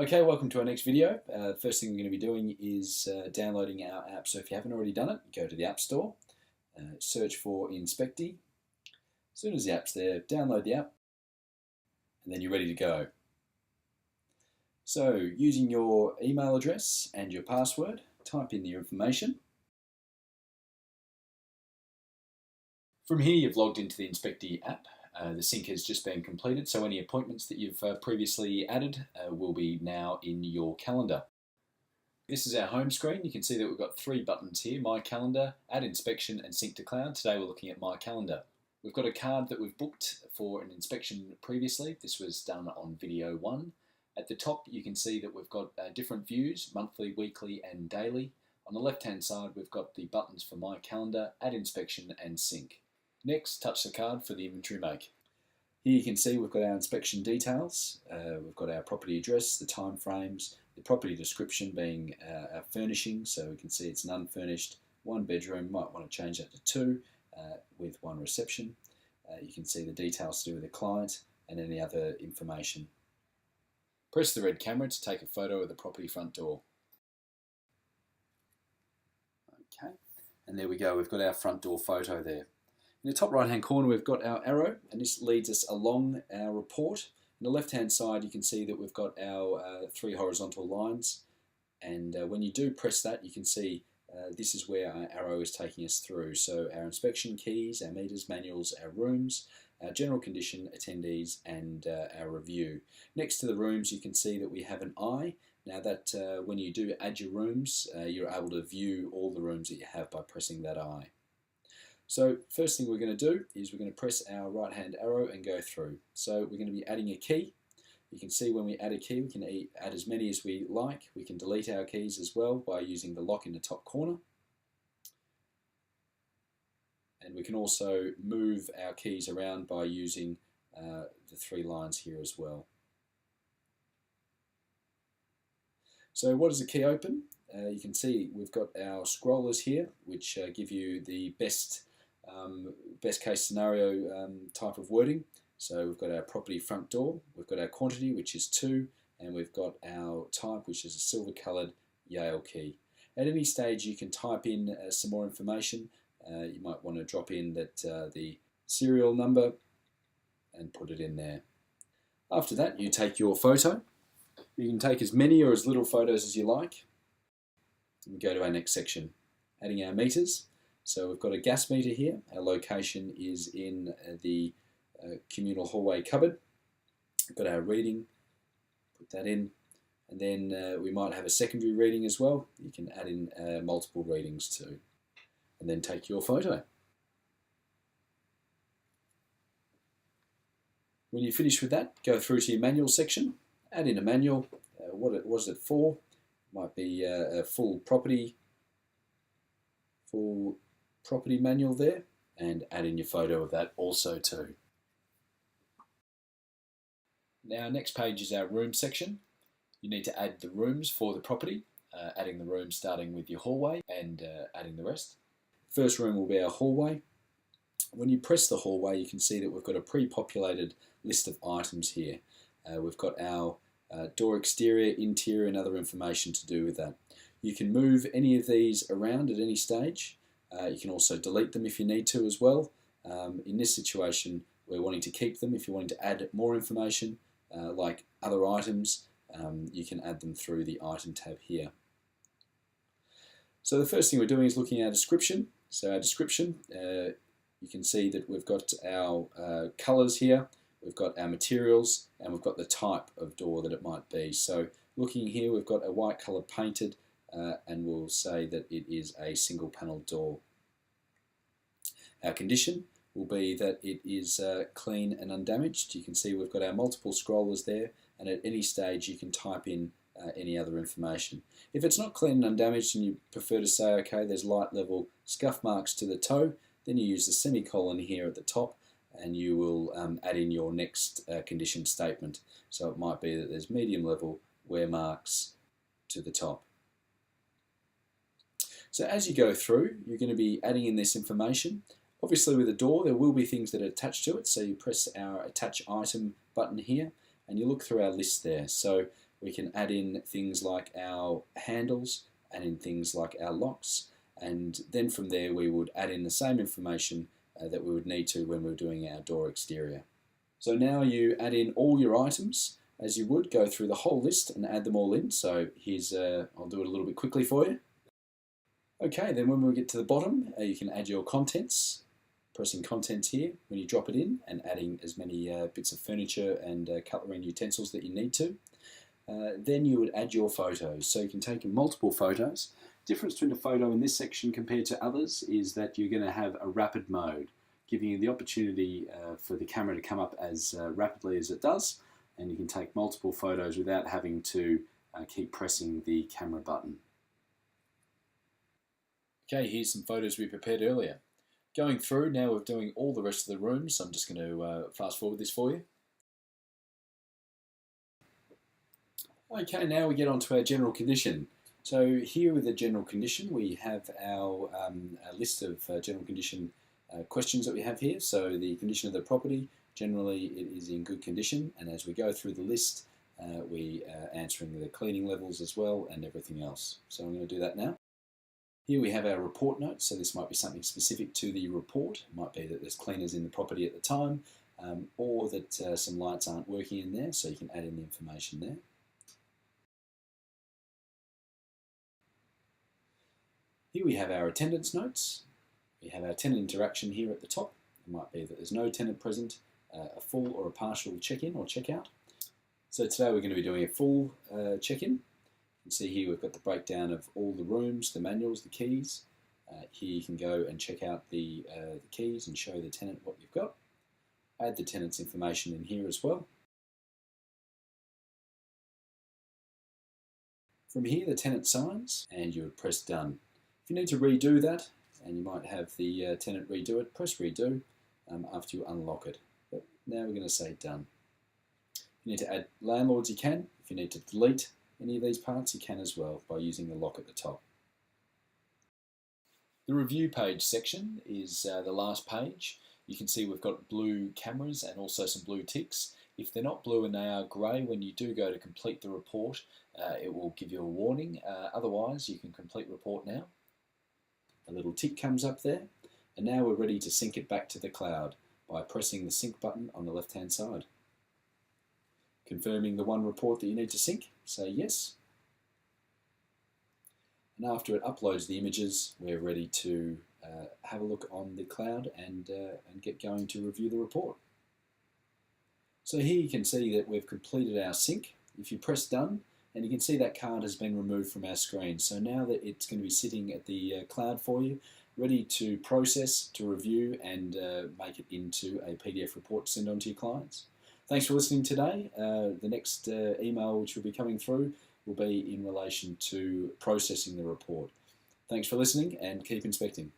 Okay, welcome to our next video. First thing we're going to be doing is downloading our app. So if you haven't already done it, go to the App Store, search for Inspecty. As soon as the app's there, download the app, and then you're ready to go. So using your email address and your password, type in your information. From here, you've logged into the Inspecty app. The sync has just been completed, so any appointments that you've previously added will be now in your calendar. This is our home screen. You can see that we've got three buttons here: My Calendar, Add Inspection, and Sync to Cloud. Today we're looking at My Calendar. We've got a card that we've booked for an inspection previously. This was done on video 1. At the top you can see that we've got different views: monthly, weekly, and daily. On the left hand side we've got the buttons for My Calendar, Add Inspection, and Sync. Next, touch the card for the inventory make. Here you can see we've got our inspection details. We've got our property address, the time frames, the property description being our furnishing, so we can see it's an unfurnished 1 bedroom. Might want to change that to 2 with 1 reception. You can see the details to do with the client and any other information. Press the red camera to take a photo of the property front door. Okay, and there we go, we've got our front door photo there. In the top right hand corner we've got our arrow, and this leads us along our report. On the left hand side you can see that we've got our 3 horizontal lines, and when you do press that you can see this is where our arrow is taking us through. So our inspection keys, our meters, manuals, our rooms, our general condition, attendees, and our review. Next to the rooms you can see that we have an eye. Now that when you do add your rooms you're able to view all the rooms that you have by pressing that eye. So first thing we're going to do is we're going to press our right hand arrow and go through. So we're going to be adding a key. You can see when we add a key we can add as many as we like. We can delete our keys as well by using the lock in the top corner. And we can also move our keys around by using the 3 lines here as well. So what does the key open? You can see we've got our scrollers here which give you the best case scenario type of wording. So we've got our property front door, we've got our quantity which is 2, and we've got our type which is a silver coloured Yale key. At any stage you can type in some more information. You might want to drop in that the serial number and put it in there. After that you take your photo. You can take as many or as little photos as you like. And go to our next section, adding our meters. So we've got a gas meter here. Our location is in the communal hallway cupboard. We've got our reading, put that in, and then we might have a secondary reading as well. You can add in multiple readings too, and then take your photo. When you finish with that, go through to your manual section, add in a manual. What was it for? Might be a full property manual there, and add in your photo of that also too. Now next page is our room section. You need to add the rooms for the property, adding the rooms starting with your hallway and adding the rest. First room will be our hallway. When you press the hallway you can see that we've got a pre-populated list of items here. We've got our door exterior, interior, and other information to do with that. You can move any of these around at any stage. You can also delete them if you need to as well. In this situation we're wanting to keep them. If you're wanting to add more information like other items, you can add them through the item tab here. So the first thing we're doing is looking at our description. So our description, you can see that we've got our colours here. We've got our materials and we've got the type of door that it might be. So looking here we've got a white colour painted and we'll say that it is a single panel door. Our condition will be that it is clean and undamaged. You can see we've got our multiple scrollers there, and at any stage you can type in any other information. If it's not clean and undamaged and you prefer to say okay there's light level scuff marks to the toe, then you use the semicolon here at the top and you will add in your next condition statement. So it might be that there's medium level wear marks to the top. So as you go through you're going to be adding in this information. Obviously with a door there will be things that are attached to it, so you press our attach item button here and you look through our list there. So We can add in things like our handles, add in things like our locks, and then from there we would add in the same information that we would need to when we were doing our door exterior. So now you add in all your items as you would, go through the whole list and add them all in. So here's, I'll do it a little bit quickly for you. Okay, then when we get to the bottom, you can add your contents, pressing contents here when you drop it in and adding as many bits of furniture and cutlery and utensils that you need to. Then you would add your photos. So you can take multiple photos. Difference between a photo in this section compared to others is that you're going to have a rapid mode, giving you the opportunity for the camera to come up as rapidly as it does, and you can take multiple photos without having to keep pressing the camera button. Okay, here's some photos we prepared earlier. Going through, now we're doing all the rest of the rooms, so I'm just going to fast forward this for you. Okay, now we get on to our general condition. So here with the general condition, we have our list of general condition questions that we have here. So the condition of the property, generally it is in good condition, and as we go through the list, we are answering the cleaning levels as well and everything else. So I'm going to do that now. Here we have our report notes, so this might be something specific to the report. It might be that there's cleaners in the property at the time, or that some lights aren't working in there, so you can add in the information there. Here we have our attendance notes. We have our tenant interaction here at the top. It might be that there's no tenant present, a full or a partial check-in or check-out. So today we're going to be doing a full check-in. You can see here we've got the breakdown of all the rooms, the manuals, the keys. Here you can go and check out the keys and show the tenant what you've got. Add the tenant's information in here as well. From here the tenant signs and you would press done. If you need to redo that, and you might have the tenant redo it, press redo after you unlock it. But now we're going to say done. If you need to add landlords, you can. If you need to delete any of these parts, you can as well by using the lock at the top. The review page section is the last page. You can see we've got blue cameras and also some blue ticks. If they're not blue and they are grey, when you do go to complete the report, it will give you a warning. Otherwise, you can complete report now. A little tick comes up there, and now we're ready to sync it back to the cloud by pressing the sync button on the left hand side. Confirming the one report that you need to sync, say yes. And after it uploads the images, we're ready to have a look on the cloud and get going to review the report. So here you can see that we've completed our sync. If you press done, and you can see that card has been removed from our screen. So now that it's going to be sitting at the cloud for you, ready to process, to review, and make it into a PDF report to send on to your clients. Thanks for listening today. The next email which will be coming through will be in relation to processing the report. Thanks for listening and keep inspecting.